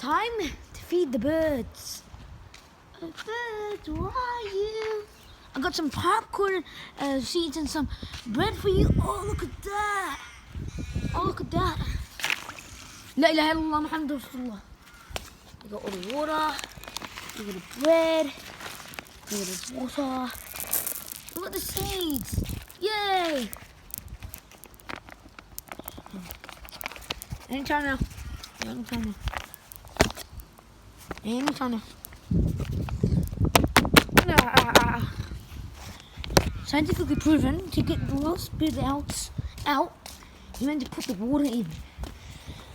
time to feed the birds. Birds, where are you? I got some popcorn seeds and some bread for you. Oh, look at that. Oh, look at that. La ilaha illallah Muhammad Rasulullah. We got all the water. We got the bread. We got the water. Look at the seeds. Yay. Anytime now. Anytime now. Anytime now. Scientifically proven to get the last bit out, you meant to put the water in.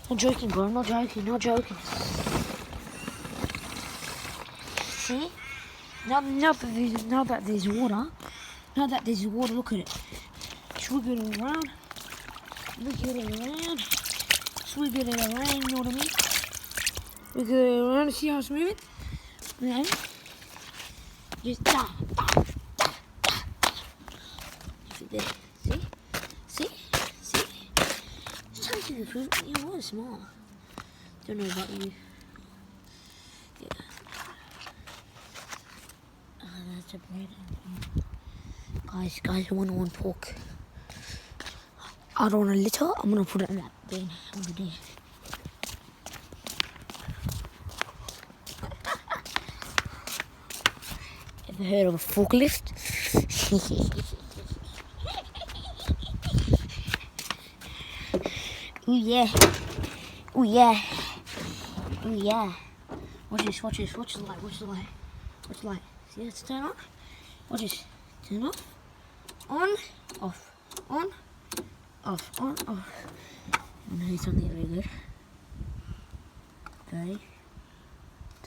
Not joking, bro. Not joking. Not joking. See? Now that there's water. Look at it. Swiggle it around. Wiggle it around. Swiggle it around. You know what I mean? Wiggle it around. See how it's moving? Then just da. See? Scientifically proven. You were smart. Don't know about you. Yeah. That's a bread. Guys, I want pork. I don't want a litter. I'm gonna put it in that bin over there. Ever heard of a forklift? Ooh yeah. Ooh yeah. Ooh yeah. Watch this. Watch the light. See, let's turn on. Watch this. Turn off. On. Off. On. Off. On. Off. I'm gonna do something really good. 3,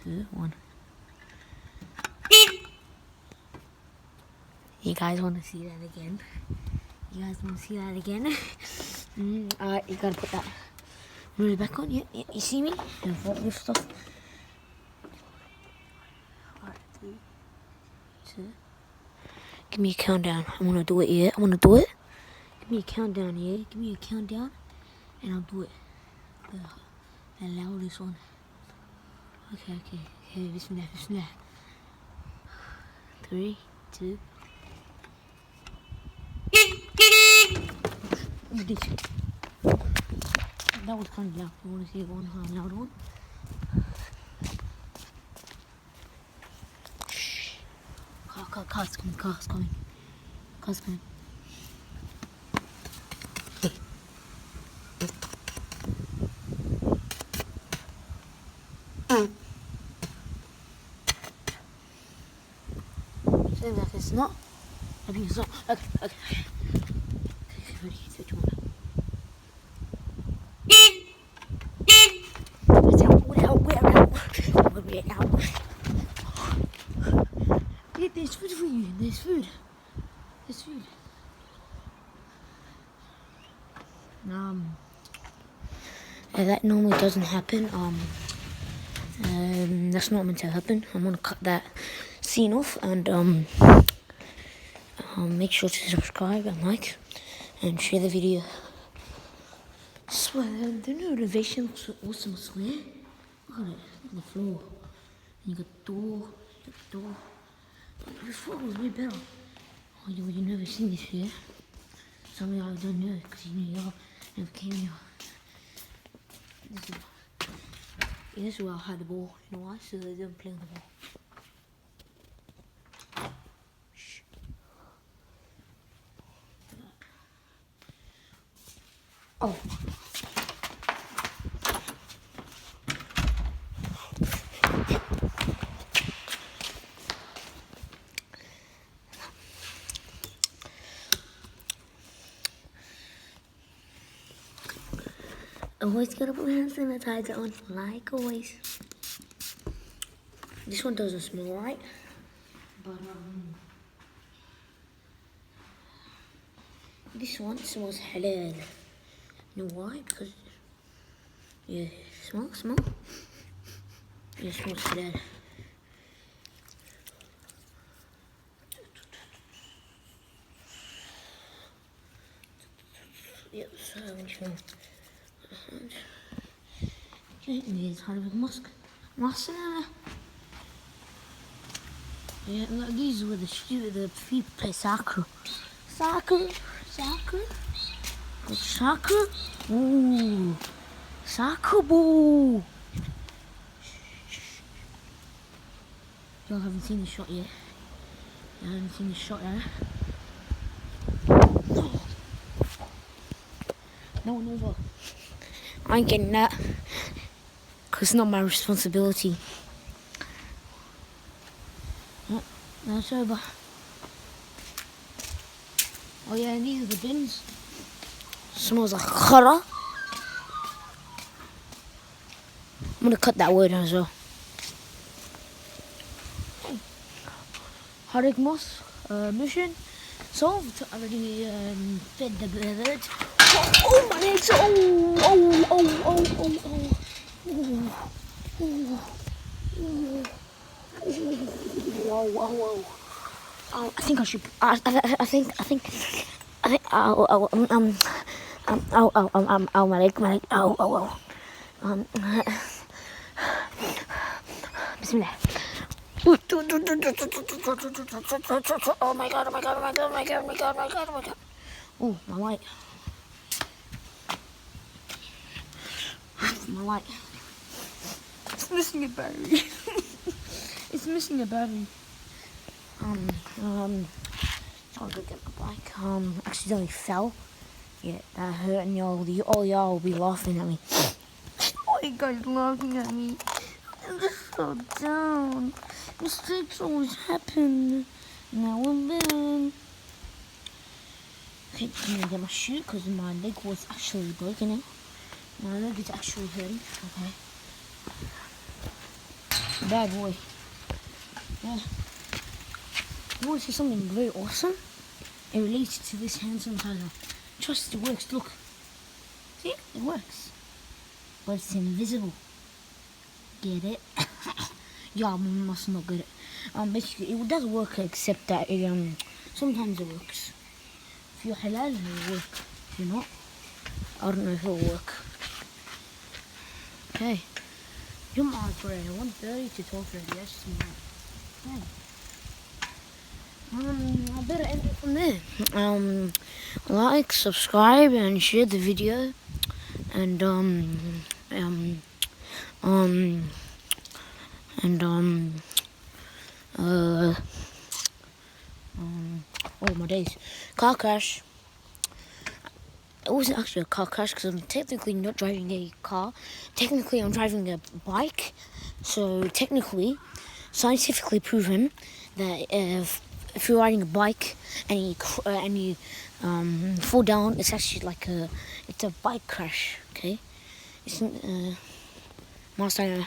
2, 1. You guys want to see that again? Alright, you gotta put that really back on. Yeah, you see me? And forklift stuff. Alright, 3, 2. Give me a countdown. I'm gonna do it, yeah? I'm gonna do it. Give me a countdown, yeah? Give me a countdown. And I'll do it. The loudest one. Okay. Bismillah. 3, 2. That was kind of loud. You want to see one loud one? Shh. Car's coming. Seems like it's not. I think it's not. Okay. Ready? Switch one. We're out. Yeah, there's food for you. There's food. That normally doesn't happen. That's not meant to happen. I'm gonna cut that scene off and make sure to subscribe and like and share the video. Swear, the new renovation was awesome, I swear. Look at it, look at the floor. And you got the door. Before it was way better. Oh, you never seen this here. Some of y'all don't know because y'all never came here. This is where I had the ball. You know why? So they don't play with the ball. Shh. Oh. Always gotta put hand sanitizer on, like always. This one doesn't smell right, but this one smells halal. You know why? Because smell. It smells halal. Yep, so which one? Okay, here's how to make a mosque. Master. Yeah, look, these were the people play soccer. Soccer. Good soccer. Ooh. Soccer ball. Y'all haven't seen the shot yet. I haven't seen the shot yet. No, over. I ain't getting that. Because it's not my responsibility. No, it's over. Oh yeah, and these are the bins. Smells like khara. I'm gonna cut that word as well. Harik Mosque mission solved. Already fed the birds. Oh my legs! Whoa. I think I should. I think. My leg. Bismillah. Oh my god. Oh, my light. My light. It's missing a battery. It's missing a battery. Trying to get my bike. Accidentally fell. Yeah, that hurt, and all y'all will be laughing at me. Why are you guys laughing at me? I'm just so down. Mistakes always happen. Now and then. Okay, I'm gonna get my shoe because my leg was actually breaking it. My leg is actually hurting. Okay. Bad boy. Yeah. You want to see something very awesome? It relates to this hand sanitizer. Trust it works. Look. See? It works. But it's invisible. Get it? Yeah, I must not get it. Basically, it does work, except that it sometimes it works. If you're halal, it will work. If you're not, I don't know if it will work. Okay. Jump on prayer 1:30 to 12:30. Yes, tomorrow. I better end it from there. Like, subscribe, and share the video, and oh my days, car crash. It wasn't actually a car crash because I'm technically not driving a car. Technically, I'm driving a bike. So technically, scientifically proven that if you're riding a bike and you fall down, it's actually like it's a bike crash. Okay, it's master.